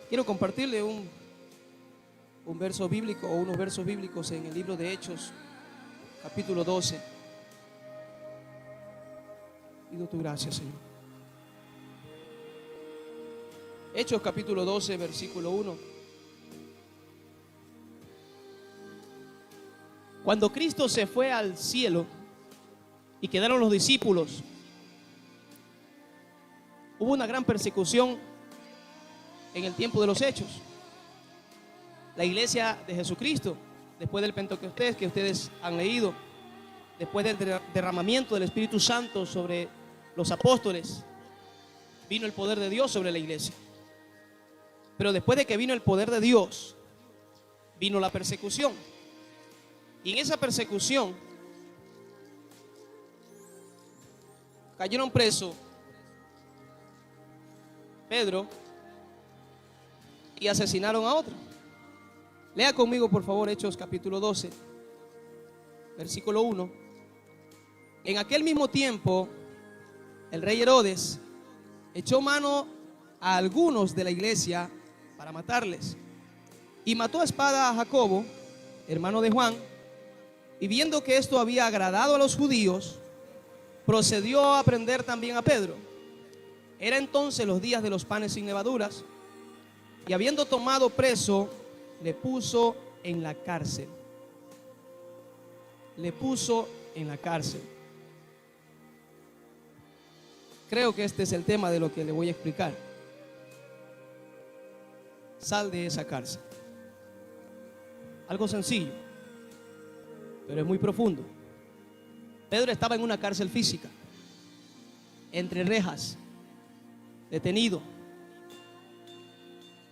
Quiero compartirle un verso bíblico o unos versos bíblicos en el libro de Hechos, capítulo 12. Pido tu gracia, Señor. Hechos, capítulo 12, versículo 1. Cuando Cristo se fue al cielo y quedaron los discípulos, hubo una gran persecución en el tiempo de los Hechos. La iglesia de Jesucristo, después del Pentecostés que ustedes han leído, después del derramamiento del Espíritu Santo sobre los apóstoles, vino el poder de Dios sobre la iglesia. Pero después de que vino el poder de Dios, vino la persecución. Y en esa persecución cayeron presos Pedro y asesinaron a otro. Lea conmigo, por favor, Hechos capítulo 12, versículo 1. En aquel mismo tiempo, el rey Herodes echó mano a algunos de la iglesia para matarles, y mató a espada a Jacobo, hermano de Juan, y viendo que esto había agradado a los judíos, procedió a prender también a Pedro. Era entonces los días de los panes sin levaduras, y habiendo tomado preso, le puso en la cárcel. Le puso en la cárcel. Creo que este es el tema de lo que le voy a explicar. Sal de esa cárcel. Algo sencillo, pero es muy profundo. Pedro estaba en una cárcel física, entre rejas, detenido.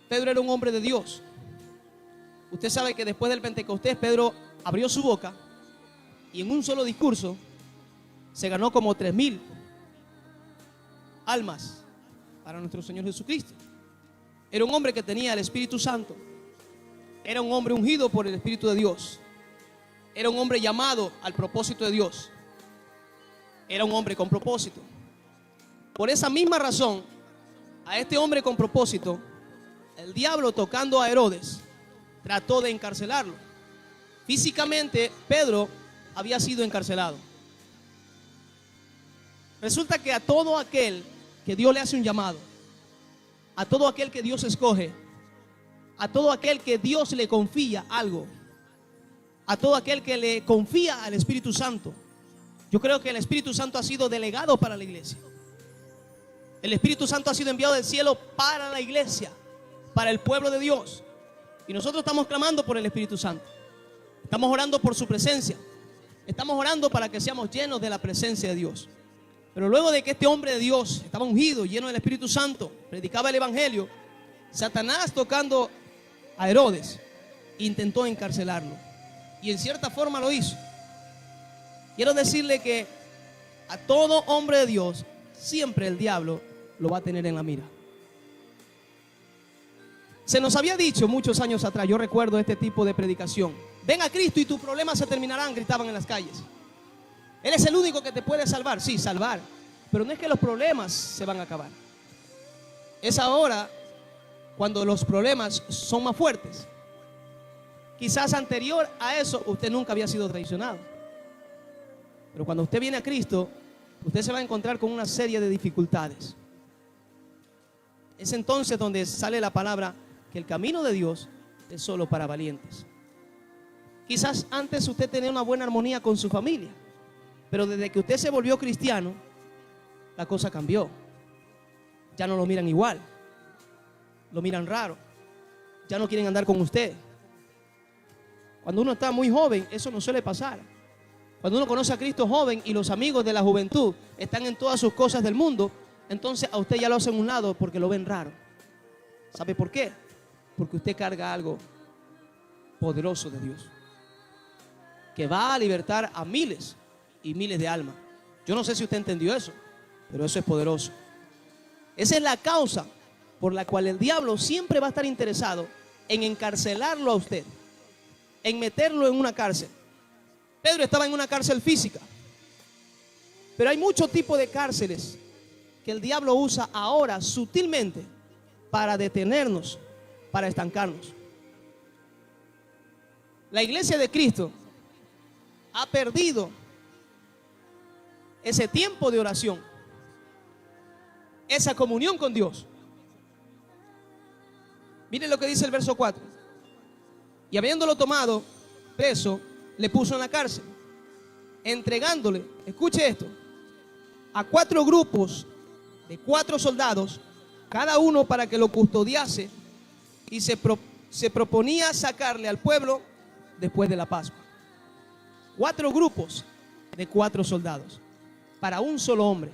Pedro era un hombre de Dios. Usted sabe que después del Pentecostés Pedro abrió su boca y en un solo discurso se ganó como 3,000 almas para nuestro Señor Jesucristo. Era un hombre que tenía el Espíritu Santo. Era un hombre ungido por el Espíritu de Dios. Era un hombre llamado al propósito de Dios. Era un hombre con propósito. Por esa misma razón, a este hombre con propósito, el diablo, tocando a Herodes, trató de encarcelarlo. Físicamente, Pedro había sido encarcelado. Resulta que a todo aquel que Dios le hace un llamado, a todo aquel que Dios escoge, a todo aquel que Dios le confía algo, a todo aquel que le confía al Espíritu Santo, yo creo que el Espíritu Santo ha sido delegado para la iglesia. El Espíritu Santo ha sido enviado del cielo para la iglesia, para el pueblo de Dios. Y nosotros estamos clamando por el Espíritu Santo. Estamos orando por su presencia. Estamos orando para que seamos llenos de la presencia de Dios. Pero luego de que este hombre de Dios estaba ungido, lleno del Espíritu Santo, predicaba el Evangelio, Satanás, tocando a Herodes, intentó encarcelarlo. Y en cierta forma lo hizo. Quiero decirle que a todo hombre de Dios siempre el diablo lo va a tener en la mira. Se nos había dicho muchos años atrás, yo recuerdo este tipo de predicación: ven a Cristo y tus problemas se terminarán, gritaban en las calles. Él es el único que te puede salvar. Sí, salvar, pero no es que los problemas se van a acabar. Es ahora cuando los problemas son más fuertes. Quizás anterior a eso usted nunca había sido traicionado, pero cuando usted viene a Cristo, usted se va a encontrar con una serie de dificultades. Es entonces donde sale la palabra que el camino de Dios es solo para valientes. Quizás antes usted tenía una buena armonía con su familia, pero desde que usted se volvió cristiano, la cosa cambió. Ya no lo miran igual, lo miran raro, ya no quieren andar con usted. Cuando uno está muy joven, eso no suele pasar. Cuando uno conoce a Cristo joven y los amigos de la juventud están en todas sus cosas del mundo, entonces a usted ya lo hacen a un lado porque lo ven raro. ¿Sabe por qué? Porque usted carga algo poderoso de Dios, que va a libertar a miles y miles de almas. Yo no sé si usted entendió eso, pero eso es poderoso. Esa es la causa por la cual el diablo siempre va a estar interesado en encarcelarlo a usted, en meterlo en una cárcel. Pedro estaba en una cárcel física, pero hay muchos tipos de cárceles que el diablo usa ahora sutilmente para detenernos para estancarnos. La iglesia de Cristo ha perdido ese tiempo de oración, esa comunión con Dios. Miren lo que dice el verso 4. Y habiéndolo tomado preso, le puso en la cárcel, entregándole, escuche esto, a 4 grupos de 4 soldados, cada uno para que lo custodiase, y se proponía sacarle al pueblo después de la Pascua. 4 grupos de 4 soldados para un solo hombre.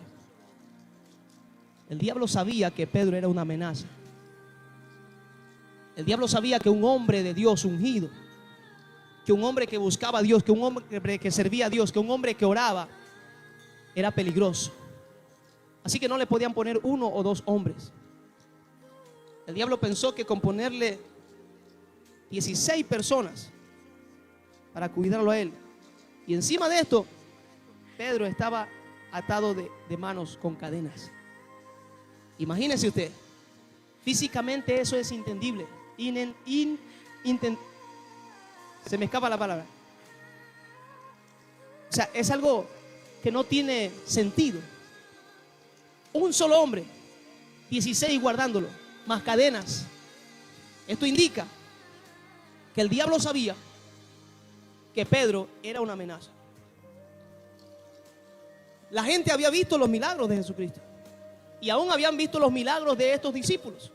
El diablo sabía que Pedro era una amenaza. El diablo sabía que un hombre de Dios ungido, que un hombre que buscaba a Dios, que un hombre que servía a Dios, que un hombre que oraba, era peligroso. Así que no le podían poner 1 o 2 hombres. El diablo pensó que con ponerle 16 personas para cuidarlo a él, y encima de esto, Pedro estaba atado de manos con cadenas. Imagínese usted, físicamente eso es entendible. Se me escapa la palabra. O sea, es algo que no tiene sentido. Un solo hombre, 16 guardándolo, más cadenas. Esto indica que el diablo sabía que Pedro era una amenaza. La gente había visto los milagros de Jesucristo y aún habían visto los milagros de estos discípulos.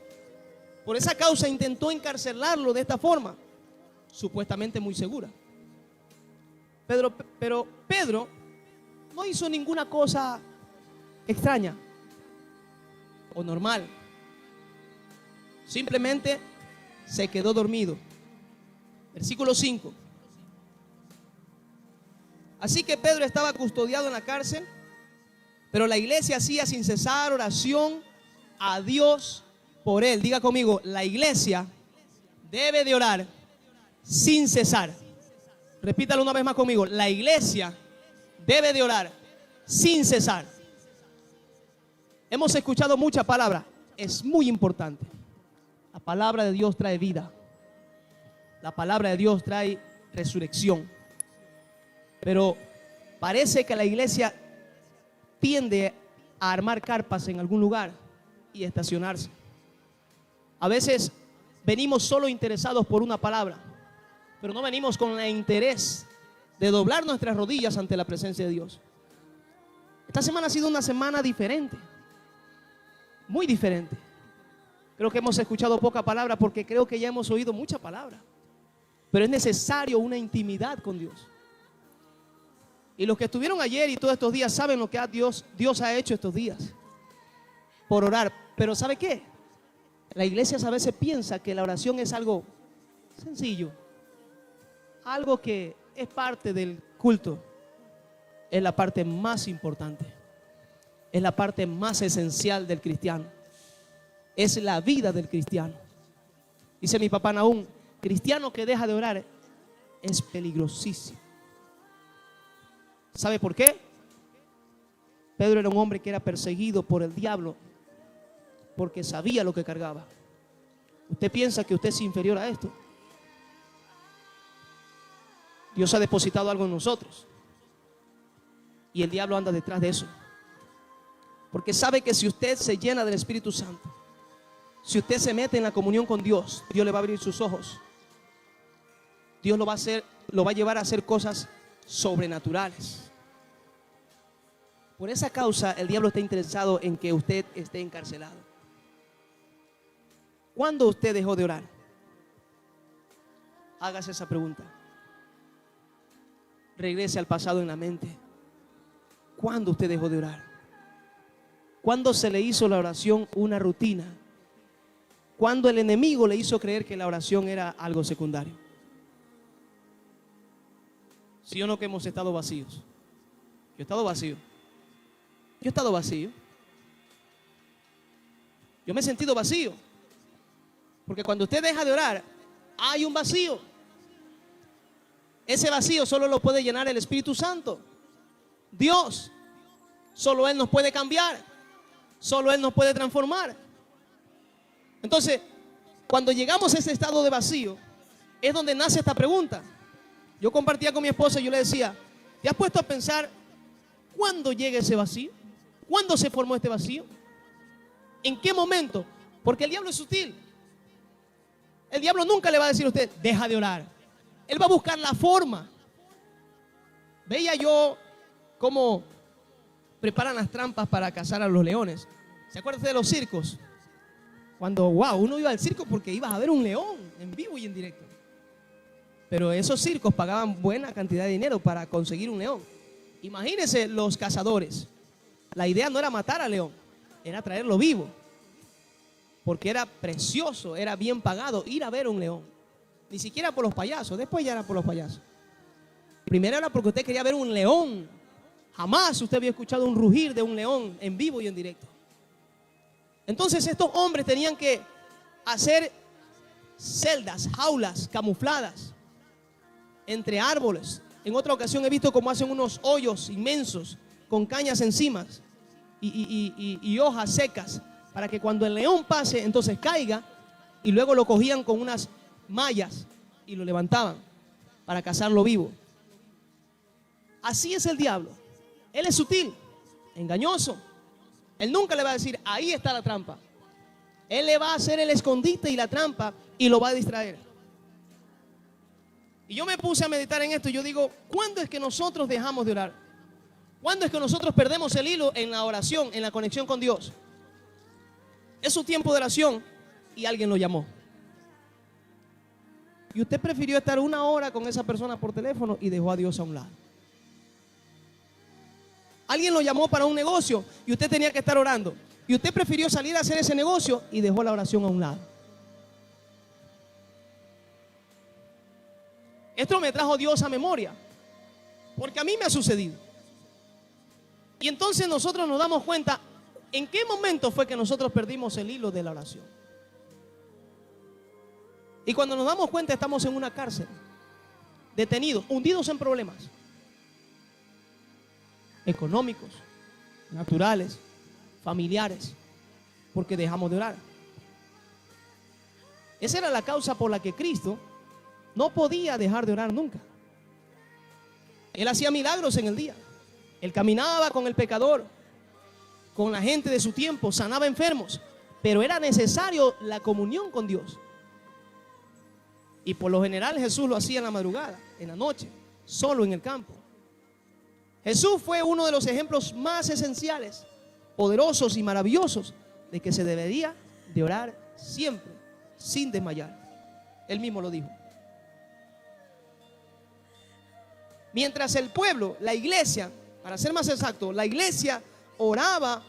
Por esa causa intentó encarcelarlo de esta forma, supuestamente muy segura. Pero Pedro no hizo ninguna cosa extraña o normal. Simplemente se quedó dormido. Versículo 5. Así que Pedro estaba custodiado en la cárcel, pero la iglesia hacía sin cesar oración a Dios por él. Diga conmigo, la iglesia debe de orar sin cesar. Repítalo una vez más conmigo, la iglesia debe de orar sin cesar. Hemos escuchado mucha palabra, es muy importante. La palabra de Dios trae vida. La palabra de Dios trae resurrección. Pero parece que la iglesia tiende a armar carpas en algún lugar y estacionarse. A veces venimos solo interesados por una palabra, pero no venimos con el interés de doblar nuestras rodillas ante la presencia de Dios. Esta semana ha sido una semana diferente, muy diferente. Creo que hemos escuchado poca palabra porque creo que ya hemos oído mucha palabra, pero es necesario una intimidad con Dios. Y los que estuvieron ayer y todos estos días saben lo que Dios ha hecho estos días por orar. Pero ¿sabe qué? La iglesia a veces piensa que la oración es algo sencillo, algo que es parte del culto. Es la parte más importante, es la parte más esencial del cristiano, es la vida del cristiano. Dice mi papá Nahum, cristiano que deja de orar es peligrosísimo. ¿Sabe por qué? Pedro era un hombre que era perseguido por el diablo porque sabía lo que cargaba. ¿Usted piensa que usted es inferior a esto? Dios ha depositado algo en nosotros y el diablo anda detrás de eso, porque sabe que si usted se llena del Espíritu Santo, si usted se mete en la comunión con Dios, Dios le va a abrir sus ojos. Dios lo va a llevar a hacer cosas sobrenaturales. Por esa causa el diablo está interesado en que usted esté encarcelado. ¿Cuándo usted dejó de orar? Hágase esa pregunta. Regrese al pasado en la mente. ¿Cuándo usted dejó de orar? ¿Cuándo se le hizo la oración una rutina? ¿Cuándo el enemigo le hizo creer que la oración era algo secundario? ¿Sí o no que hemos estado vacíos? Yo he estado vacío. Yo he estado vacío. Yo me he sentido vacío. Porque cuando usted deja de orar, hay un vacío. Ese vacío solo lo puede llenar el Espíritu Santo. Dios. Solo Él nos puede cambiar. Solo Él nos puede transformar. Entonces, Cuando llegamos a ese estado de vacío, es donde nace esta pregunta. Yo compartía con mi esposa y yo le decía, ¿te has puesto a pensar cuándo llega ese vacío? ¿Cuándo se formó este vacío? ¿En qué momento? Porque el diablo es sutil. El diablo nunca le va a decir a usted, deja de orar. Él va a buscar la forma. Veía yo cómo preparan las trampas para cazar a los leones. ¿Se acuerdan de los circos? Cuando, uno iba al circo porque ibas a ver un león en vivo y en directo. Pero esos circos pagaban buena cantidad de dinero para conseguir un león. Imagínense los cazadores. La idea no era matar al león, era traerlo vivo. Porque era precioso, era bien pagado ir a ver un león. Ni siquiera por los payasos, después ya era por los payasos. Primero era porque usted quería ver un león. Jamás usted había escuchado un rugir de un león en vivo y en directo. Entonces estos hombres tenían que hacer celdas, jaulas camufladas entre árboles. En otra ocasión he visto cómo hacen unos hoyos inmensos con cañas encima y hojas secas para que cuando el león pase entonces caiga, y luego lo cogían con unas mallas y lo levantaban para cazarlo vivo. Así es el diablo. Él es sutil, engañoso. Él nunca le va a decir, ahí está la trampa. Él le va a hacer el escondite y la trampa y lo va a distraer. Y yo me puse a meditar en esto y yo digo, ¿cuándo es que nosotros dejamos de orar? ¿Cuándo es que nosotros perdemos el hilo en la oración, en la conexión con Dios? Es su tiempo de oración y alguien lo llamó. Y usted prefirió estar 1 hora con esa persona por teléfono y dejó a Dios a un lado. Alguien lo llamó para un negocio y usted tenía que estar orando. Y usted prefirió salir a hacer ese negocio y dejó la oración a un lado. Esto me trajo Dios a memoria, porque a mí me ha sucedido. Y entonces nosotros nos damos cuenta en qué momento fue que nosotros perdimos el hilo de la oración. Y cuando nos damos cuenta estamos en una cárcel, detenidos, hundidos en problemas económicos, naturales, familiares, porque dejamos de orar. Esa era la causa por la que Cristo no podía dejar de orar nunca. Él hacía milagros en el día. Él caminaba con el pecador, con la gente de su tiempo, sanaba enfermos, pero era necesario la comunión con Dios. Y por lo general Jesús lo hacía en la madrugada, en la noche, solo en el campo. Jesús fue uno de los ejemplos más esenciales, poderosos y maravillosos de que se debería de orar siempre, sin desmayar. Él mismo lo dijo. Mientras el pueblo, la iglesia, para ser más exacto, la iglesia oraba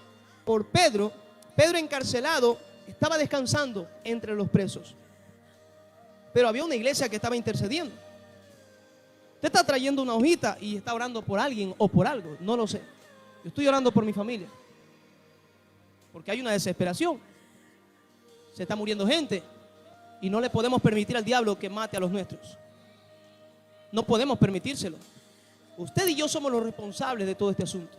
por Pedro, Pedro encarcelado estaba descansando entre los presos. Pero había una iglesia que estaba intercediendo. Usted está trayendo una hojita y está orando por alguien o por algo, no lo sé. Yo estoy orando por mi familia, porque hay una desesperación. Se está muriendo gente y no le podemos permitir al diablo que mate a los nuestros. No podemos permitírselo. Usted y yo somos los responsables de todo este asunto.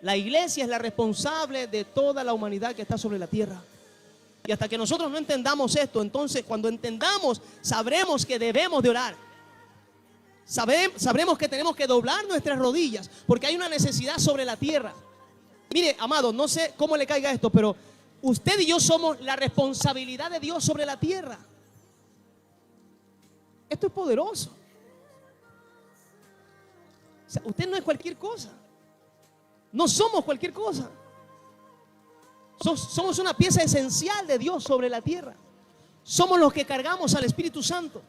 La iglesia es la responsable de toda la humanidad que está sobre la tierra. Y hasta que nosotros no entendamos esto, entonces cuando entendamos, sabremos que debemos de orar. Sabremos que tenemos que doblar nuestras rodillas, porque hay una necesidad sobre la tierra. Mire, amado, no sé cómo le caiga esto, pero usted y yo somos la responsabilidad de Dios sobre la tierra. Esto es poderoso. O sea, usted no es cualquier cosa. No somos cualquier cosa. Somos una pieza esencial de Dios sobre la tierra. Somos los que cargamos al Espíritu Santo.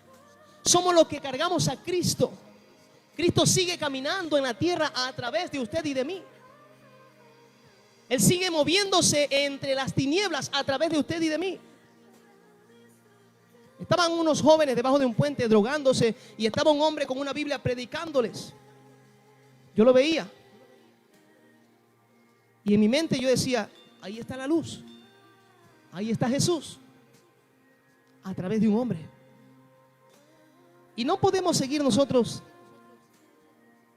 Somos los que cargamos a Cristo. Cristo sigue caminando en la tierra a través de usted y de mí. Él sigue moviéndose entre las tinieblas a través de usted y de mí. Estaban unos jóvenes debajo de un puente drogándose y estaba un hombre con una Biblia predicándoles. Yo lo veía. Y en mi mente yo decía, ahí está la luz. Ahí está Jesús. A través de un hombre. Y no podemos seguir nosotros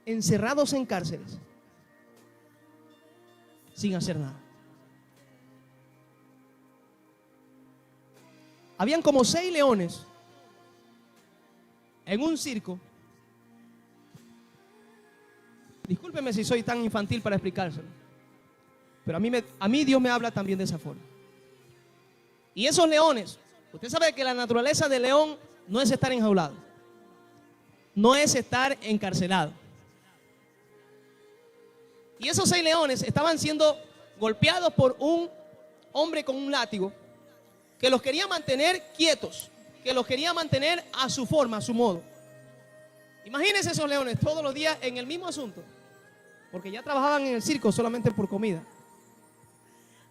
encerrados en cárceles sin hacer nada. habían como 6 leones en un circo. Discúlpeme si soy tan infantil para explicárselo, pero a mí Dios me habla también de esa forma. Y esos leones, usted sabe que la naturaleza del león no es estar enjaulado, no es estar encarcelado. Y esos 6 leones estaban siendo golpeados por un hombre con un látigo que los quería mantener quietos, que los quería mantener a su forma, a su modo. Imagínense esos leones todos los días en el mismo asunto, porque ya trabajaban en el circo solamente por comida.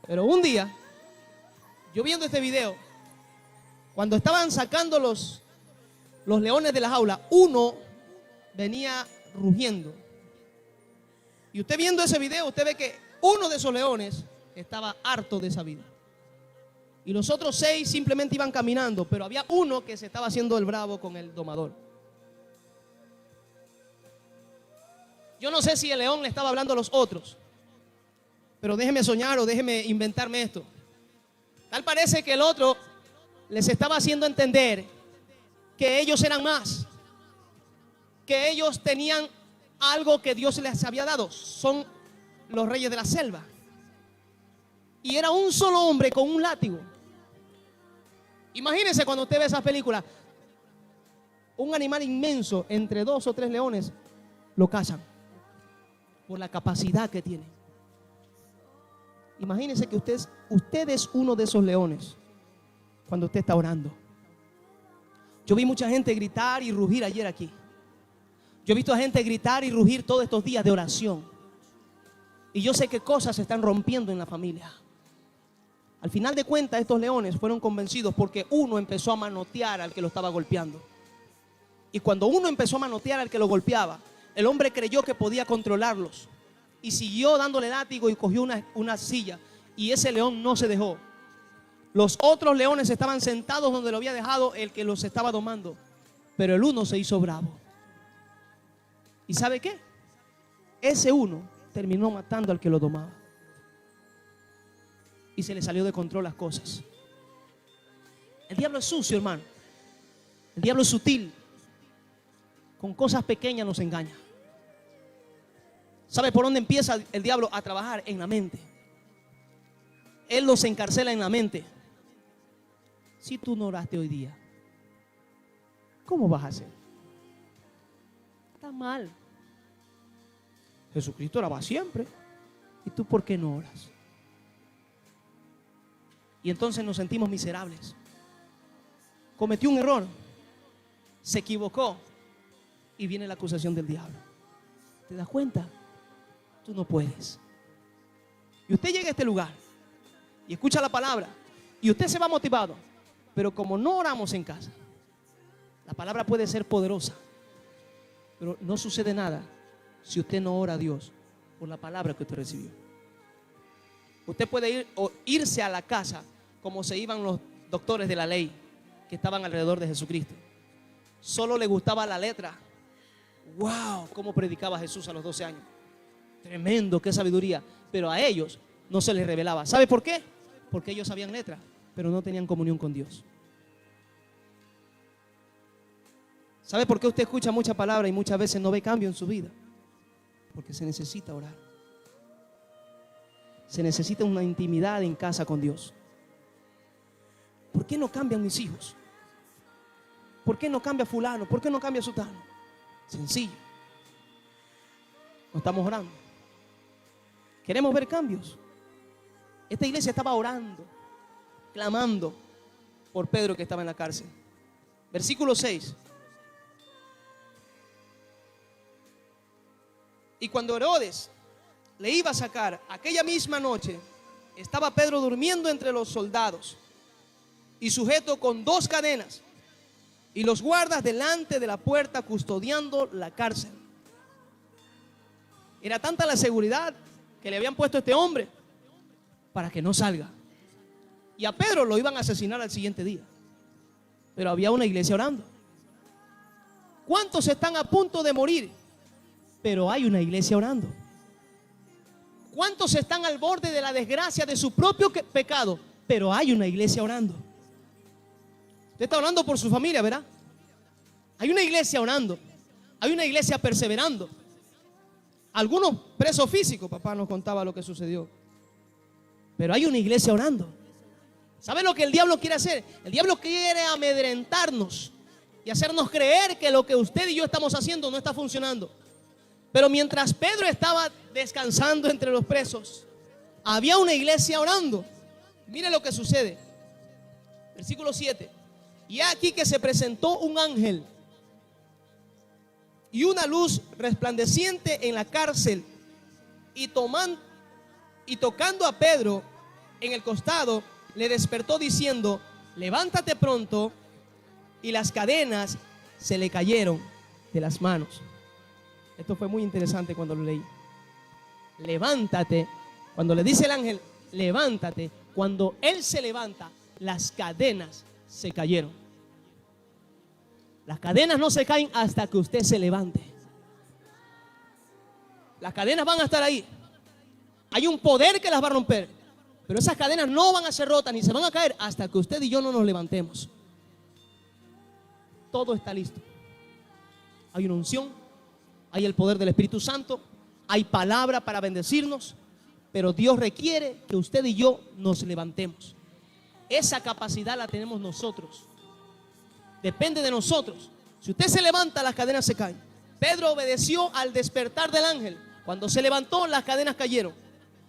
Pero un día, yo viendo este video, cuando estaban sacando los leones de la jaula, uno venía rugiendo. Y usted viendo ese video, usted ve que uno de esos leones estaba harto de esa vida. Y los otros 6 simplemente iban caminando, pero había uno que se estaba haciendo el bravo con el domador. Yo no sé si el león le estaba hablando a los otros, pero déjeme soñar o déjeme inventarme esto. Tal parece que el otro les estaba haciendo entender que ellos eran más, que ellos tenían algo que Dios les había dado. Son los reyes de la selva. Y era un solo hombre con un látigo. Imagínense cuando usted ve esas películas, un animal inmenso entre 2 o 3 leones lo cazan por la capacidad que tiene. Imagínense que usted es uno de esos leones cuando usted está orando. Yo vi mucha gente gritar y rugir ayer aquí. Yo he visto a gente gritar y rugir todos estos días de oración. Y yo sé que cosas se están rompiendo en la familia. Al final de cuentas, estos leones fueron convencidos porque uno empezó a manotear al que lo estaba golpeando. Y cuando uno empezó a manotear al que lo golpeaba, el hombre creyó que podía controlarlos. Y siguió dándole látigo y cogió una silla. Y ese león no se dejó. Los otros leones estaban sentados donde lo había dejado el que los estaba domando. Pero el uno se hizo bravo. ¿Y sabe qué? Ese uno terminó matando al que lo domaba. Y se le salió de control las cosas. El diablo es sucio, hermano. El diablo es sutil. Con cosas pequeñas nos engaña. ¿Sabe por dónde empieza el diablo a trabajar? En la mente. Él los encarcela en la mente. Si tú no oraste hoy día, ¿cómo vas a hacer? Está mal. Jesucristo oraba siempre. ¿Y tú por qué no oras? Y entonces nos sentimos miserables. Cometió un error. Se equivocó. Y viene la acusación del diablo. ¿Te das cuenta? Tú no puedes. Y usted llega a este lugar y escucha la palabra y usted se va motivado. Pero como no oramos en casa, la palabra puede ser poderosa, pero no sucede nada si usted no ora a Dios por la palabra que usted recibió. Usted puede irse a la casa como se iban los doctores de la ley que estaban alrededor de Jesucristo. Solo le gustaba la letra. ¡Wow! Cómo predicaba Jesús a los 12 años. Tremendo, qué sabiduría. Pero a ellos no se les revelaba. ¿Sabe por qué? Porque ellos sabían letra, pero no tenían comunión con Dios. ¿Sabe por qué usted escucha mucha palabra y muchas veces no ve cambio en su vida? Porque se necesita orar. Se necesita una intimidad en casa con Dios. ¿Por qué no cambian mis hijos? ¿Por qué no cambia fulano? ¿Por qué no cambia sutano? Sencillo. No estamos orando. Queremos ver cambios. Esta iglesia estaba orando, clamando por Pedro que estaba en la cárcel. Versículo 6. Y cuando Herodes le iba a sacar, aquella misma noche estaba Pedro durmiendo entre los soldados y sujeto con 2 cadenas, y los guardas delante de la puerta custodiando la cárcel. Era tanta la seguridad que le habían puesto a este hombre para que no salga. Y a Pedro lo iban a asesinar al siguiente día. Pero había una iglesia orando. ¿Cuántos están a punto de morir? Pero hay una iglesia orando. ¿Cuántos están al borde de la desgracia de su propio pecado? Pero hay una iglesia orando. Usted está orando por su familia, ¿verdad? Hay una iglesia orando. Hay una iglesia perseverando. Algunos presos físicos, papá nos contaba lo que sucedió. Pero hay una iglesia orando. ¿Sabe lo que el diablo quiere hacer? El diablo quiere amedrentarnos y hacernos creer que lo que usted y yo estamos haciendo no está funcionando. Pero mientras Pedro estaba descansando entre los presos, había una iglesia orando. Mire lo que sucede. Versículo 7. Y aquí que se presentó un ángel y una luz resplandeciente en la cárcel, y tocando a Pedro en el costado, le despertó diciendo: levántate pronto. Y las cadenas se le cayeron de las manos. Esto fue muy interesante cuando lo leí. Levántate. Cuando le dice el ángel, levántate, cuando él se levanta, las cadenas se cayeron. Las cadenas no se caen hasta que usted se levante. Las cadenas van a estar ahí. Hay un poder que las va a romper, pero esas cadenas no van a ser rotas ni se van a caer hasta que usted y yo no nos levantemos. Todo está listo. Hay una unción, hay el poder del Espíritu Santo, hay palabra para bendecirnos, pero Dios requiere que usted y yo nos levantemos. Esa capacidad la tenemos nosotros. Depende de nosotros. Si usted se levanta, las cadenas se caen. Pedro obedeció al despertar del ángel. Cuando se levantó, las cadenas cayeron.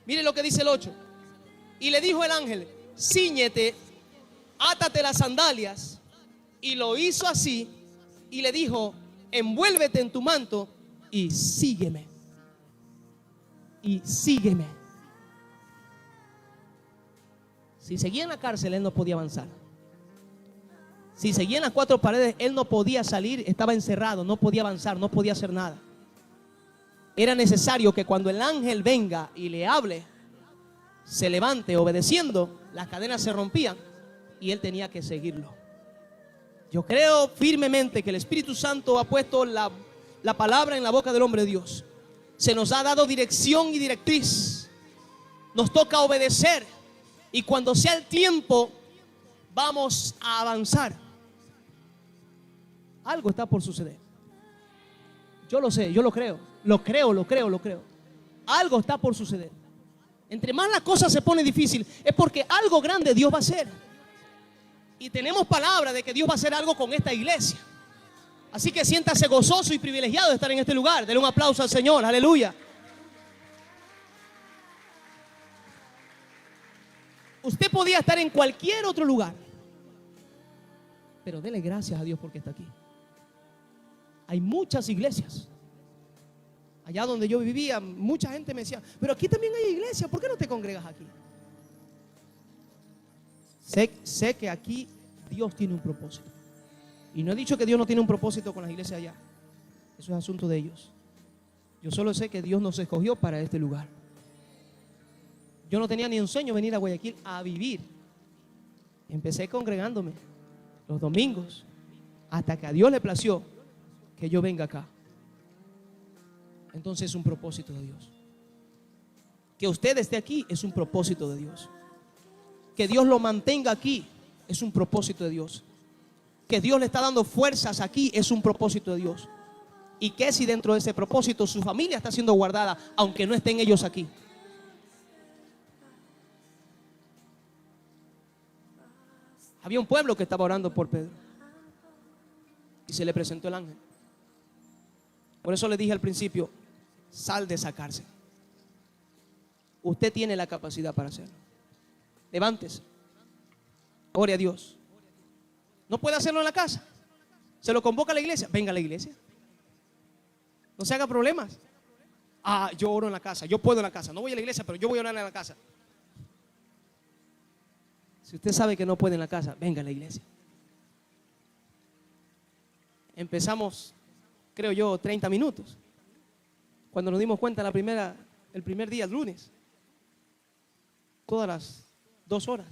Mire lo que dice el 8. Y le dijo el ángel: cíñete, átate las sandalias. Y lo hizo así. Y le dijo: envuélvete en tu manto y sígueme. Y sígueme. Si seguía en la cárcel, él no podía avanzar. Si seguía en las cuatro paredes, él no podía salir, estaba encerrado, no podía avanzar, no podía hacer nada. Era necesario que cuando el ángel venga y le hable, se levante obedeciendo. Las cadenas se rompían y él tenía que seguirlo. Yo creo firmemente que el Espíritu Santo ha puesto la palabra en la boca del hombre de Dios. Se nos ha dado dirección y directriz. Nos toca obedecer. Y cuando sea el tiempo, vamos a avanzar. Algo está por suceder. Yo lo sé, yo lo creo. Lo creo. Algo está por suceder. Entre más la cosa se pone difícil, es porque algo grande Dios va a hacer. Y tenemos palabra de que Dios va a hacer algo con esta iglesia. Así que siéntase gozoso y privilegiado de estar en este lugar. Denle un aplauso al Señor, aleluya. Usted podía estar en cualquier otro lugar, pero dele gracias a Dios porque está aquí. Hay muchas iglesias. Allá donde yo vivía, mucha gente me decía: pero aquí también hay iglesia, ¿por qué no te congregas aquí? Sé que aquí Dios tiene un propósito. Y no he dicho que Dios no tiene un propósito con las iglesias allá. Eso es asunto de ellos. Yo solo sé que Dios nos escogió para este lugar. Yo no tenía ni un sueño venir a Guayaquil a vivir. Empecé congregándome los domingos hasta que a Dios le plació que yo venga acá. Entonces es un propósito de Dios. Que usted esté aquí es un propósito de Dios. Que Dios lo mantenga aquí es un propósito de Dios. Que Dios le está dando fuerzas aquí es un propósito de Dios. Y que si dentro de ese propósito su familia está siendo guardada, aunque no estén ellos aquí. Había un pueblo que estaba orando por Pedro y se le presentó el ángel. Por eso le dije al principio: sal de esa cárcel. Usted tiene la capacidad para hacerlo. Levántese, ore a Dios. No puede hacerlo en la casa. Se lo convoca a la iglesia. Venga a la iglesia. No se haga problemas. Yo oro en la casa, yo puedo en la casa. No voy a la iglesia, pero yo voy a orar en la casa. Si usted sabe que no puede en la casa, venga a la iglesia. Empezamos, creo yo, 30 minutos. Cuando nos dimos cuenta el primer día, el lunes, todas las 2 horas,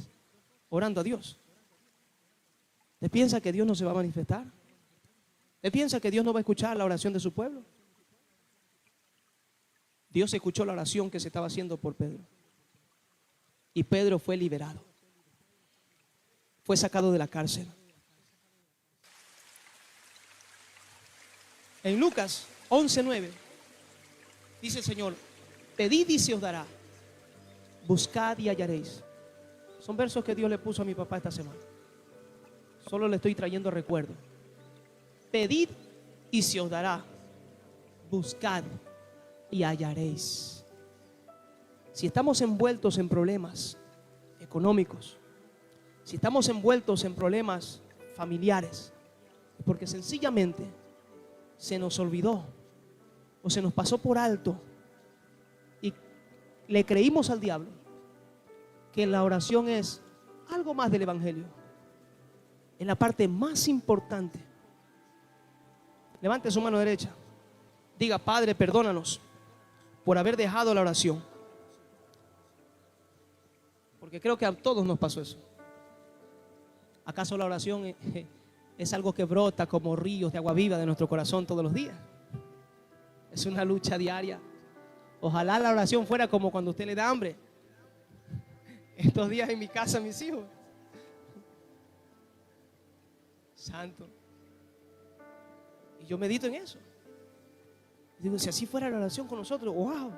orando a Dios. ¿Usted piensa que Dios no se va a manifestar? ¿Usted piensa que Dios no va a escuchar la oración de su pueblo? Dios escuchó la oración que se estaba haciendo por Pedro. Y Pedro fue liberado. Fue sacado de la cárcel. En Lucas 11:9 dice el Señor: pedid y se os dará, buscad y hallaréis. Son versos que Dios le puso a mi papá esta semana. Solo le estoy trayendo recuerdo. Pedid y se os dará, buscad y hallaréis. Si estamos envueltos en problemas económicos, si estamos envueltos en problemas familiares, es porque sencillamente se nos olvidó o se nos pasó por alto y le creímos al diablo que la oración es algo más del evangelio, es la parte más importante. Levante su mano derecha, diga: Padre, perdónanos por haber dejado la oración. Porque creo que a todos nos pasó eso. ¿Acaso la oración es algo que brota como ríos de agua viva de nuestro corazón todos los días? Es una lucha diaria. Ojalá la oración fuera como cuando usted le da hambre. Estos días en mi casa, mis hijos. Santo. Y yo medito en eso. Digo, si así fuera la oración con nosotros, wow.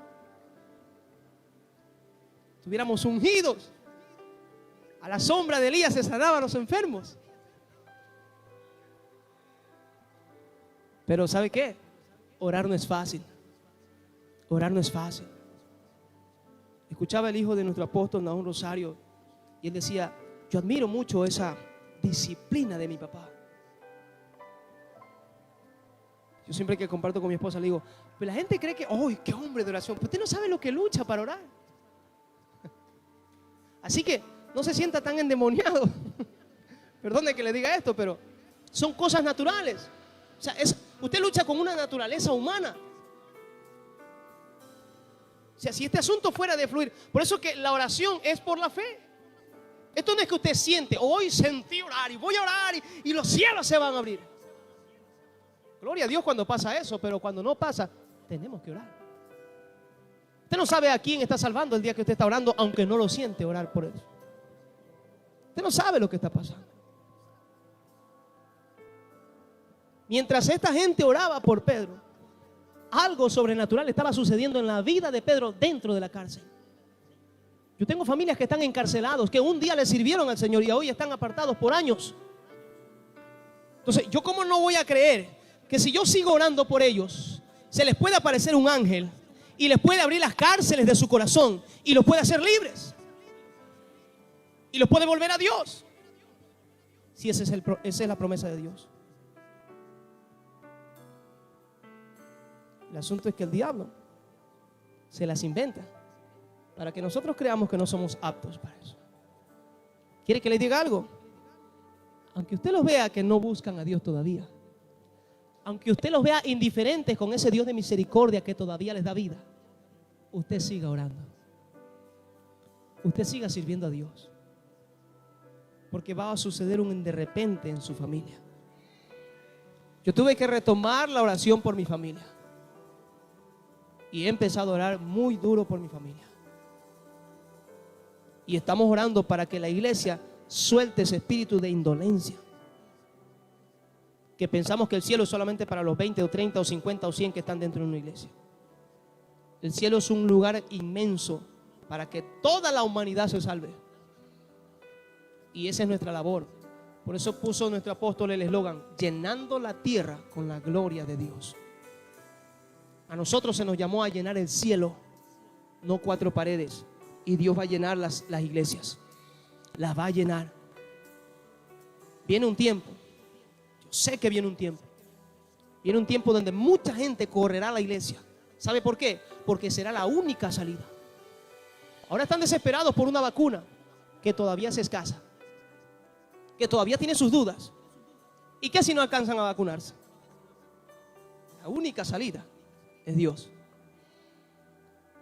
Estuviéramos ungidos. A la sombra de Elías se sanaban los enfermos. Pero ¿sabe qué? Orar no es fácil. Orar no es fácil. Escuchaba el hijo de nuestro apóstol Nahum Rosario y él decía: yo admiro mucho esa disciplina de mi papá. Yo siempre que comparto con mi esposa le digo: pero la gente cree que, ¡ay, qué hombre de oración! Pero usted no sabe lo que lucha para orar. Así que no se sienta tan endemoniado. Perdone que le diga esto, pero son cosas naturales. O sea, usted lucha con una naturaleza humana. O sea, si este asunto fuera de fluir, por eso que la oración es por la fe. Esto no es que usted siente: hoy sentí orar y voy a orar y los cielos se van a abrir. Gloria a Dios cuando pasa eso, pero cuando no pasa, tenemos que orar. Usted no sabe a quién está salvando el día que usted está orando, aunque no lo siente orar por eso. Usted no sabe lo que está pasando. Mientras esta gente oraba por Pedro, algo sobrenatural estaba sucediendo en la vida de Pedro dentro de la cárcel. Yo tengo familias que están encarcelados, que un día le sirvieron al Señor y hoy están apartados por años. Entonces, ¿yo cómo no voy a creer que si yo sigo orando por ellos, se les puede aparecer un ángel y les puede abrir las cárceles de su corazón y los puede hacer libres y los puede volver a Dios? Si esa es la promesa de Dios. El asunto es que el diablo se las inventa para que nosotros creamos que no somos aptos para eso. ¿Quiere que les diga algo? Aunque usted los vea que no buscan a Dios todavía, aunque usted los vea indiferentes con ese Dios de misericordia que todavía les da vida, usted siga orando. Usted siga sirviendo a Dios. Porque va a suceder un de repente en su familia. Yo tuve que retomar la oración por mi familia. Y he empezado a orar muy duro por mi familia. Y estamos orando para que la iglesia suelte ese espíritu de indolencia. Que pensamos que el cielo es solamente para los 20 o 30 o 50 o 100 que están dentro de una iglesia. El cielo es un lugar inmenso para que toda la humanidad se salve. Y esa es nuestra labor. Por eso puso nuestro apóstol el eslogan: llenando la tierra con la gloria de Dios. A nosotros se nos llamó a llenar el cielo, no 4 paredes. Y Dios va a llenar las iglesias. Las va a llenar. Viene un tiempo. Yo sé que viene un tiempo. Viene un tiempo donde mucha gente correrá a la iglesia. ¿Sabe por qué? Porque será la única salida. Ahora están desesperados por una vacuna que todavía es escasa, que todavía tiene sus dudas. ¿Y qué si no alcanzan a vacunarse? La única salida es Dios.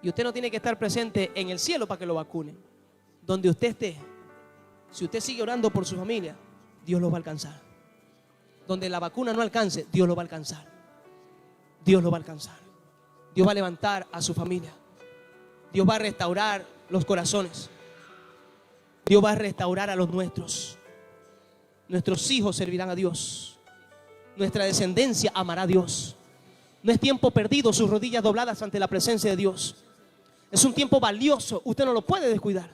Y usted no tiene que estar presente en el cielo para que lo vacunen. Donde usted esté, si usted sigue orando por su familia, Dios lo va a alcanzar. Donde la vacuna no alcance, Dios lo va a alcanzar. Dios lo va a alcanzar. Dios va a levantar a su familia. Dios va a restaurar los corazones. Dios va a restaurar a los nuestros. Nuestros hijos servirán a Dios. Nuestra descendencia amará a Dios. No es tiempo perdido, sus rodillas dobladas ante la presencia de Dios. Es un tiempo valioso. Usted no lo puede descuidar.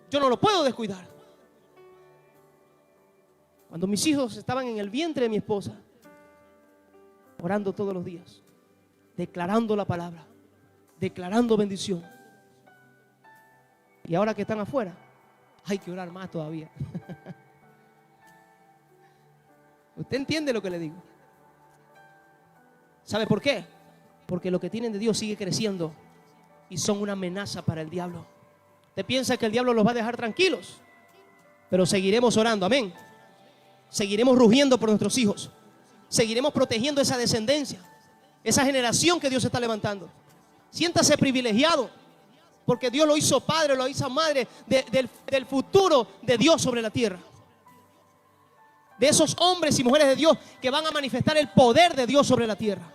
Yo no lo puedo descuidar. Cuando mis hijos estaban en el vientre de mi esposa, orando todos los días, declarando la palabra, declarando bendición. Y ahora que están afuera, hay que orar más todavía. ¿Usted entiende lo que le digo? ¿Sabe por qué? Porque lo que tienen de Dios sigue creciendo y son una amenaza para el diablo. Usted piensa que el diablo los va a dejar tranquilos, pero seguiremos orando, amén. Seguiremos rugiendo por nuestros hijos. Seguiremos protegiendo esa descendencia, esa generación que Dios está levantando. Siéntase privilegiado, porque Dios lo hizo padre, lo hizo madre del futuro de Dios sobre la tierra. De esos hombres y mujeres de Dios que van a manifestar el poder de Dios sobre la tierra.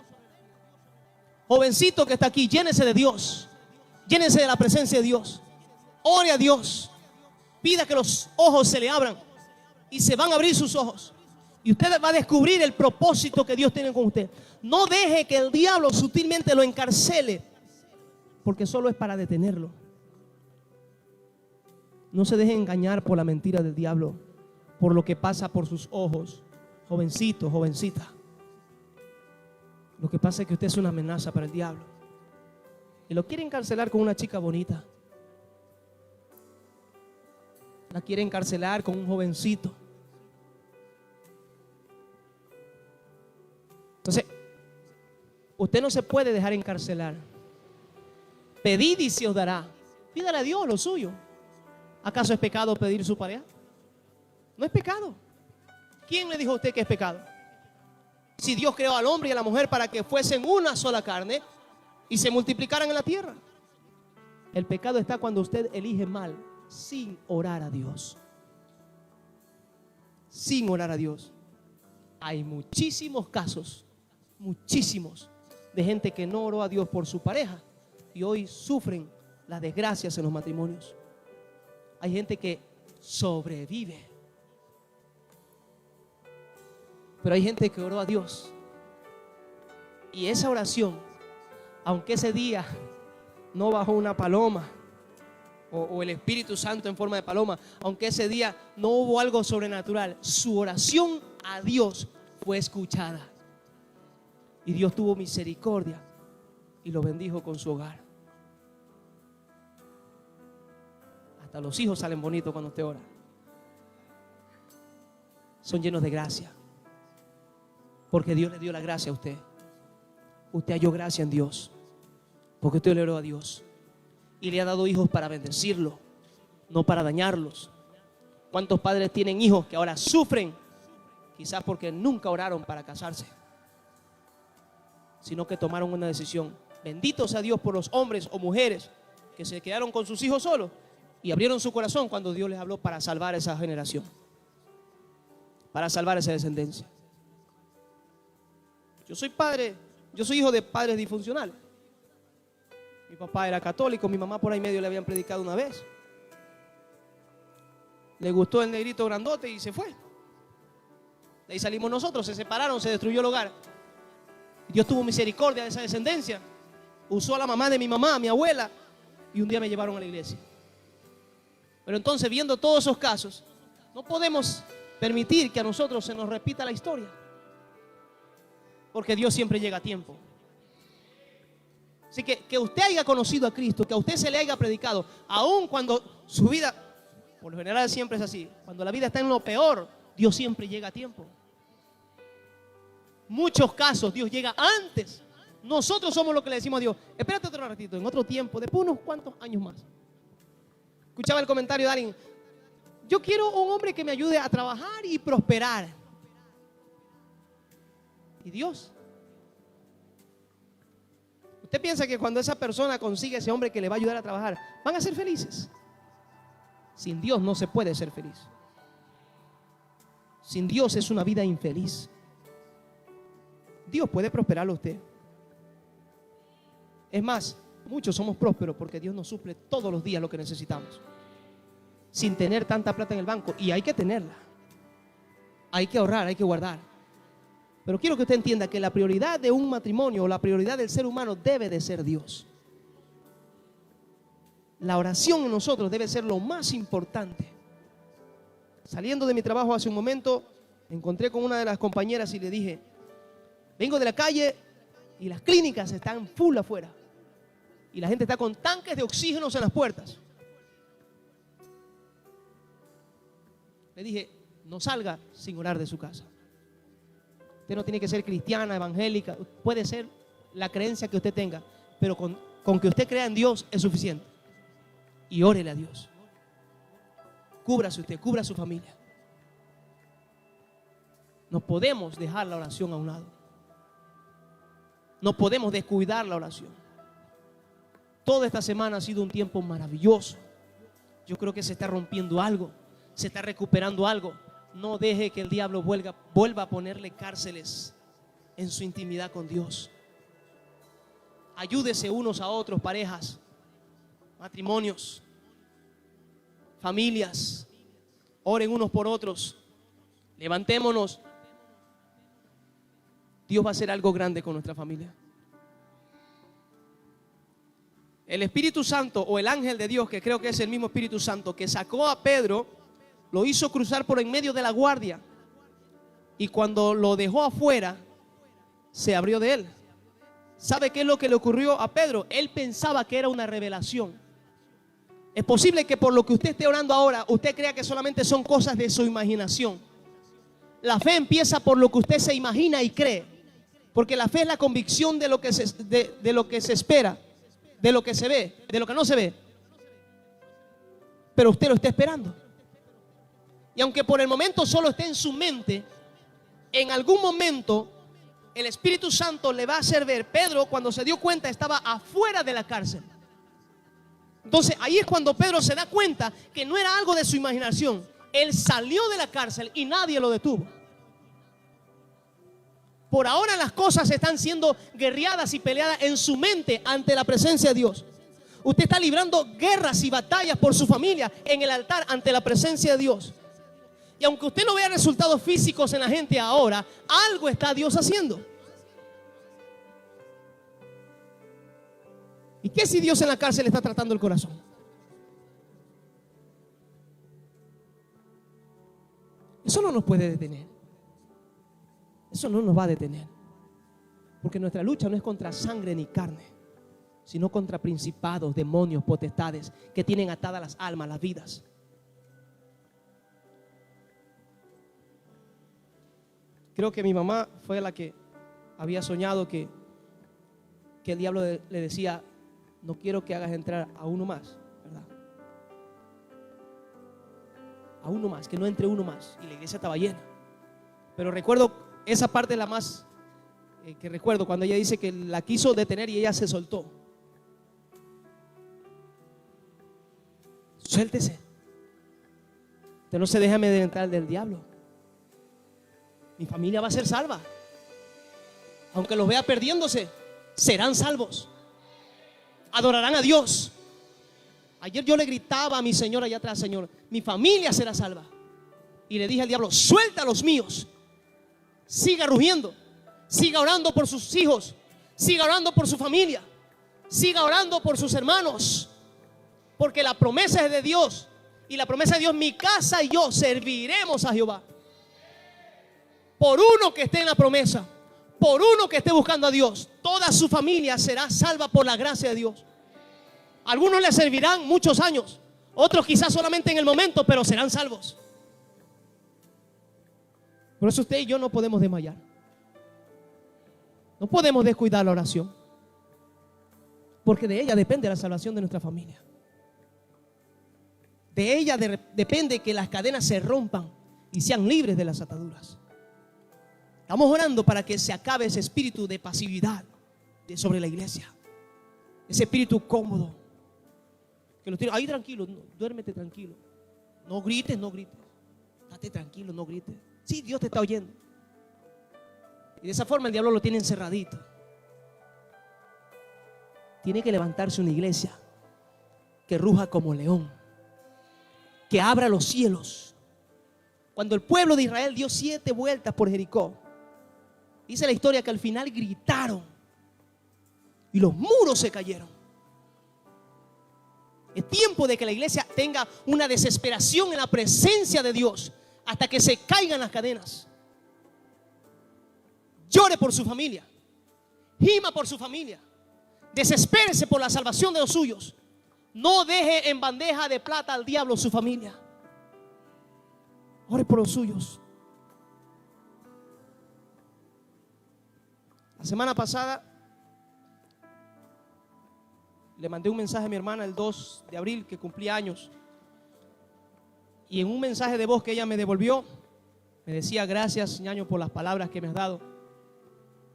Jovencito que está aquí, llénese de Dios. Llénese de la presencia de Dios. Ore a Dios. Pida que los ojos se le abran. Y se van a abrir sus ojos. Y usted va a descubrir el propósito que Dios tiene con usted. No deje que el diablo sutilmente lo encarcele, porque solo es para detenerlo. No se deje engañar por la mentira del diablo, por lo que pasa por sus ojos. Jovencito, jovencita. Lo que pasa es que usted es una amenaza para el diablo. Y lo quiere encarcelar con una chica bonita. La quiere encarcelar con un jovencito. Entonces, usted no se puede dejar encarcelar. Pedid y se os dará. Pídale a Dios lo suyo. ¿Acaso es pecado pedir su pareja? No es pecado. ¿Quién le dijo a usted que es pecado? Si Dios creó al hombre y a la mujer para que fuesen una sola carne y se multiplicaran en la tierra. El pecado está cuando usted elige mal, sin orar a Dios. Sin orar a Dios. Hay muchísimos casos, muchísimos, de gente que no oró a Dios por su pareja y hoy sufren las desgracias en los matrimonios. Hay gente que sobrevive, pero hay gente que oró a Dios y esa oración, aunque ese día no bajó una paloma o el Espíritu Santo en forma de paloma, aunque ese día no hubo algo sobrenatural, su oración a Dios fue escuchada y Dios tuvo misericordia y lo bendijo con su hogar. Hasta los hijos salen bonitos cuando usted ora. Son llenos de gracia, porque Dios le dio la gracia a usted. Usted halló gracia en Dios, porque usted le oró a Dios y le ha dado hijos para bendecirlo, no para dañarlos. ¿Cuántos padres tienen hijos que ahora sufren? Quizás porque nunca oraron para casarse, sino que tomaron una decisión. Bendito sea Dios por los hombres o mujeres que se quedaron con sus hijos solos y abrieron su corazón cuando Dios les habló para salvar esa generación, para salvar esa descendencia. Yo soy padre, yo soy hijo de padres disfuncionales. Mi papá era católico, mi mamá por ahí medio le habían predicado una vez. Le gustó el negrito grandote y se fue. De ahí salimos nosotros, se separaron, se destruyó el hogar. Dios tuvo misericordia de esa descendencia. Usó a la mamá de mi mamá, a mi abuela, y un día me llevaron a la iglesia. Pero entonces, viendo todos esos casos, no podemos permitir que a nosotros se nos repita la historia, porque Dios siempre llega a tiempo. Así que usted haya conocido a Cristo, que a usted se le haya predicado, aun cuando su vida, por lo general siempre es así, cuando la vida está en lo peor, Dios siempre llega a tiempo. Muchos casos Dios llega antes. Nosotros somos los que le decimos a Dios: espérate otro ratito, en otro tiempo, después unos cuantos años más. Escuchaba el comentario de alguien: yo quiero un hombre que me ayude a trabajar y prosperar. ¿Y Dios? ¿Usted piensa que cuando esa persona consigue ese hombre que le va a ayudar a trabajar, van a ser felices? Sin Dios no se puede ser feliz. Sin Dios es una vida infeliz. Dios puede prosperarlo a usted. Es más, muchos somos prósperos porque Dios nos suple todos los días lo que necesitamos, sin tener tanta plata en el banco. Y hay que tenerla. Hay que ahorrar, hay que guardar. Pero quiero que usted entienda que la prioridad de un matrimonio o la prioridad del ser humano debe de ser Dios. La oración en nosotros debe ser lo más importante. Saliendo de mi trabajo hace un momento, me encontré con una de las compañeras y le dije, vengo de la calle y las clínicas están full afuera. Y la gente está con tanques de oxígeno en las puertas. Le dije, no salga sin orar de su casa. Usted no tiene que ser cristiana, evangélica, puede ser la creencia que usted tenga, pero con que usted crea en Dios es suficiente. Y órele a Dios. Cúbrase usted, cubra a su familia. No podemos dejar la oración a un lado. No podemos descuidar la oración. Toda esta semana ha sido un tiempo maravilloso. Yo creo que se está rompiendo algo, se está recuperando algo. No deje que el diablo vuelva a ponerle cárceles en su intimidad con Dios. Ayúdese unos a otros, parejas, matrimonios, familias. Oren unos por otros. Levantémonos. Dios va a hacer algo grande con nuestra familia. El Espíritu Santo o el ángel de Dios, que creo que es el mismo Espíritu Santo, que sacó a Pedro, lo hizo cruzar por en medio de la guardia. Y cuando lo dejó afuera, se abrió de él. ¿Sabe qué es lo que le ocurrió a Pedro? Él pensaba que era una revelación. Es posible que por lo que usted esté orando ahora, usted crea que solamente son cosas de su imaginación. La fe empieza por lo que usted se imagina y cree. Porque la fe es la convicción de lo que se espera, de lo que se ve, de lo que no se ve. Pero usted lo está esperando. Y aunque por el momento solo esté en su mente, en algún momento el Espíritu Santo le va a hacer ver. Pedro, cuando se dio cuenta, estaba afuera de la cárcel. Entonces ahí es cuando Pedro se da cuenta que no era algo de su imaginación. Él salió de la cárcel y nadie lo detuvo. Por ahora las cosas están siendo guerreadas y peleadas en su mente ante la presencia de Dios. Usted está librando guerras y batallas por su familia en el altar ante la presencia de Dios. Y aunque usted no vea resultados físicos en la gente ahora, algo está Dios haciendo. ¿Y qué si Dios en la cárcel está tratando el corazón? Eso no nos puede detener. Eso no nos va a detener. Porque nuestra lucha no es contra sangre ni carne, sino contra principados, demonios, potestades que tienen atadas las almas, las vidas. Creo que mi mamá fue la que había soñado que el diablo le decía: no quiero que hagas entrar a uno más, ¿verdad? A uno más, que no entre uno más. Y la iglesia estaba llena. Pero recuerdo esa parte, la más que recuerdo, cuando ella dice que la quiso detener y ella se soltó. Suéltese. Usted no se deje amedrentar del diablo. Mi familia va a ser salva. Aunque los vea perdiéndose, serán salvos. Adorarán a Dios. Ayer yo le gritaba a mi señora allá atrás: Señor, mi familia será salva. Y le dije al diablo: suelta a los míos. Siga rugiendo. Siga orando por sus hijos. Siga orando por su familia. Siga orando por sus hermanos. Porque la promesa es de Dios. Y la promesa de Dios: mi casa y yo serviremos a Jehová. Por uno que esté en la promesa, por uno que esté buscando a Dios, toda su familia será salva por la gracia de Dios. Algunos le servirán muchos años, otros quizás solamente en el momento, pero serán salvos. Por eso usted y yo no podemos desmayar. No podemos descuidar la oración, porque de ella depende la salvación de nuestra familia. De ella depende que las cadenas se rompan y sean libres de las ataduras. Estamos orando para que se acabe ese espíritu de pasividad sobre la iglesia. Ese espíritu cómodo. Que lo tiene ahí tranquilo, no, duérmete tranquilo. No grites, no grites. Date tranquilo, no grites. Sí, Dios te está oyendo. Y de esa forma el diablo lo tiene encerradito. Tiene que levantarse una iglesia que ruja como león, que abra los cielos. Cuando el pueblo de Israel dio 7 vueltas por Jericó, Dice la historia que al final gritaron y los muros se cayeron. Es tiempo de que la iglesia tenga una desesperación en la presencia de Dios hasta que se caigan las cadenas. Llore por su familia, gima por su familia, desespérese por la salvación de los suyos. No deje en bandeja de plata al diablo su familia. Ore por los suyos. La semana pasada le mandé un mensaje a mi hermana el 2 de abril que cumplía años. Y en un mensaje de voz que ella me devolvió, me decía: gracias, ñaño, por las palabras que me has dado.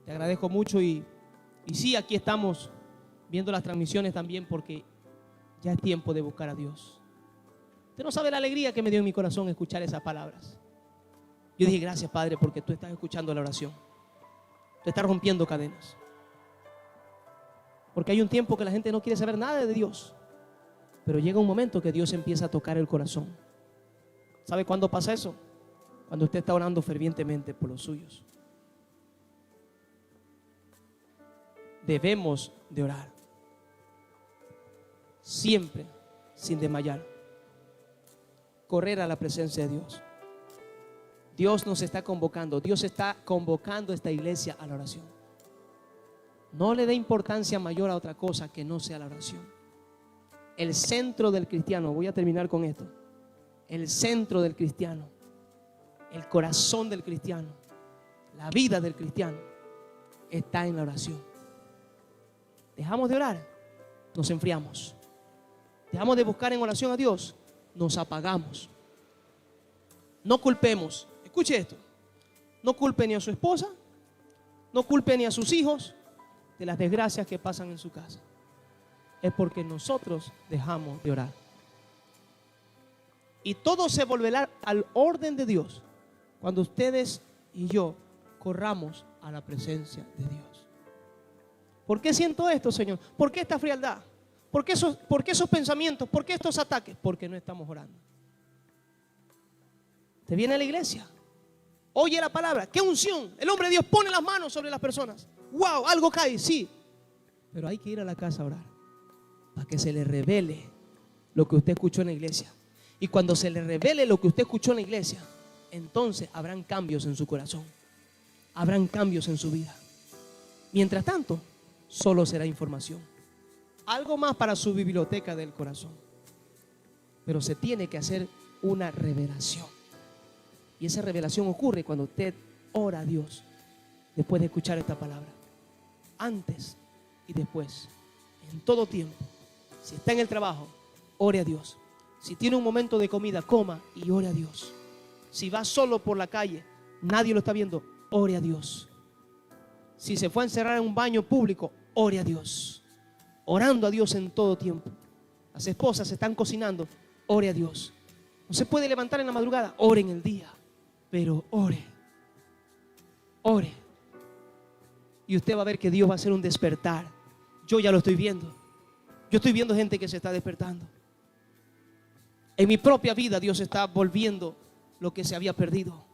Te agradezco mucho y sí, aquí estamos viendo las transmisiones también porque ya es tiempo de buscar a Dios. Usted no sabe la alegría que me dio en mi corazón escuchar esas palabras. Yo dije: gracias, Padre, porque tú estás escuchando la oración. Tú estás rompiendo cadenas. Porque hay un tiempo que la gente no quiere saber nada de Dios, pero llega un momento que Dios empieza a tocar el corazón. ¿Sabe cuándo pasa eso? Cuando usted está orando fervientemente por los suyos. Debemos de orar siempre sin desmayar, correr a la presencia de Dios. Dios nos está convocando, Dios está convocando a esta iglesia a la oración. No le dé importancia mayor a otra cosa que no sea la oración. El centro del cristiano, voy a terminar con esto, el centro del cristiano, el corazón del cristiano, la vida del cristiano está en la oración. Dejamos de orar, nos enfriamos. Dejamos de buscar en oración a Dios, nos apagamos. No culpemos, escuche esto, no culpe ni a su esposa, no culpe ni a sus hijos de las desgracias que pasan en su casa. Es porque nosotros dejamos de orar. Y todo se volverá al orden de Dios cuando ustedes y yo corramos a la presencia de Dios. ¿Por qué siento esto, Señor? ¿Por qué esta frialdad? ¿Por qué esos pensamientos? ¿Por qué estos ataques? Porque no estamos orando. Te viene a la iglesia, oye la palabra, qué unción. El hombre de Dios pone las manos sobre las personas. Wow, algo cae, sí. Pero hay que ir a la casa a orar para que se le revele lo que usted escuchó en la iglesia. Y cuando se le revele lo que usted escuchó en la iglesia, entonces habrán cambios en su corazón, habrán cambios en su vida. Mientras tanto, solo será información, algo más para su biblioteca del corazón. Pero se tiene que hacer una revelación. Y esa revelación ocurre cuando usted ora a Dios después de escuchar esta palabra. Antes y después, en todo tiempo. Si está en el trabajo, ore a Dios. Si tiene un momento de comida, coma y ore a Dios. Si va solo por la calle, nadie lo está viendo, ore a Dios. Si se fue a encerrar en un baño público, ore a Dios. Orando a Dios en todo tiempo. Las esposas están cocinando, ore a Dios. No se puede levantar en la madrugada, ore en el día. Pero ore, ore. Y usted va a ver que Dios va a hacer un despertar. Yo ya lo estoy viendo. Yo estoy viendo gente que se está despertando. En mi propia vida Dios está volviendo lo que se había perdido.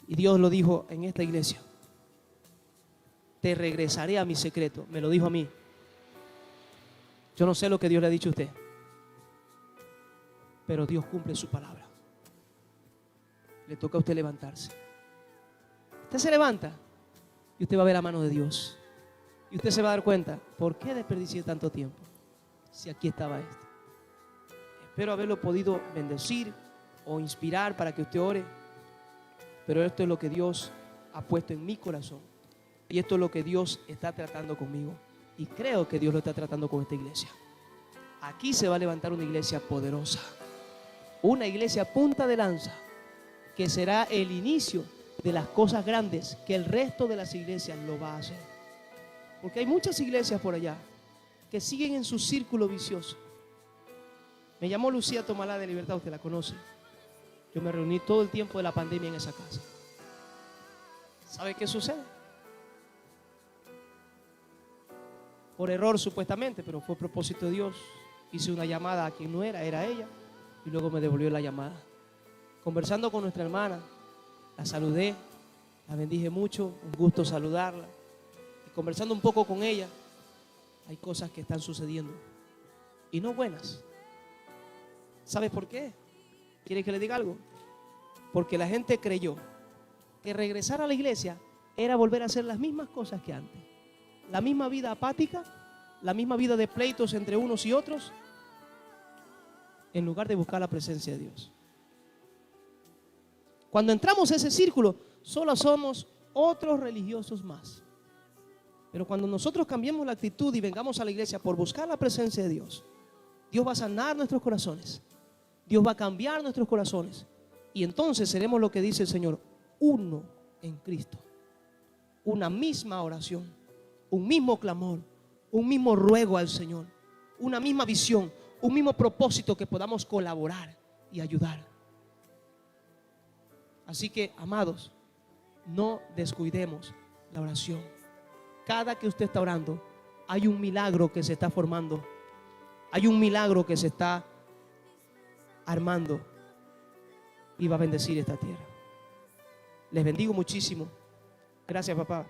Y Dios lo dijo en esta iglesia. Te regresaré a mi secreto. Me lo dijo a mí. Yo no sé lo que Dios le ha dicho a usted, pero Dios cumple su palabra. Le toca a usted levantarse. Usted se levanta y usted va a ver la mano de Dios. Y usted se va a dar cuenta, ¿por qué desperdicié tanto tiempo? Si aquí estaba esto. Espero haberlo podido bendecir o inspirar para que usted ore. Pero esto es lo que Dios ha puesto en mi corazón. Y esto es lo que Dios está tratando conmigo. Y creo que Dios lo está tratando con esta iglesia. Aquí se va a levantar una iglesia poderosa. Una iglesia punta de lanza, que será el inicio de las cosas grandes que el resto de las iglesias lo va a hacer. Porque hay muchas iglesias por allá que siguen en su círculo vicioso. Me llamó Lucía Tomalá de Libertad, usted la conoce. Yo me reuní todo el tiempo de la pandemia en esa casa. ¿Sabe qué sucede? Por error supuestamente, pero fue propósito de Dios. Hice una llamada a quien no era ella, y luego me devolvió la llamada. Conversando con nuestra hermana, la saludé La bendije mucho, un gusto saludarla. Y conversando un poco con ella, hay cosas que están sucediendo y no buenas. ¿Sabes por qué? ¿Quiere que le diga algo? Porque la gente creyó que regresar a la iglesia era volver a hacer las mismas cosas que antes. La misma vida apática, la misma vida de pleitos entre unos y otros, en lugar de buscar la presencia de Dios. Cuando entramos a ese círculo, solo somos otros religiosos más. Pero cuando nosotros cambiemos la actitud y vengamos a la iglesia por buscar la presencia de Dios, Dios va a sanar nuestros corazones. Dios va a cambiar nuestros corazones. Y entonces seremos lo que dice el Señor, uno en Cristo. Una misma oración, un mismo clamor, un mismo ruego al Señor, una misma visión, un mismo propósito que podamos colaborar y ayudar. Así que, amados, no descuidemos la oración. Cada que usted está orando, hay un milagro que se está formando. Hay un milagro que se está armando y va a bendecir esta tierra. Les bendigo muchísimo. Gracias, papá.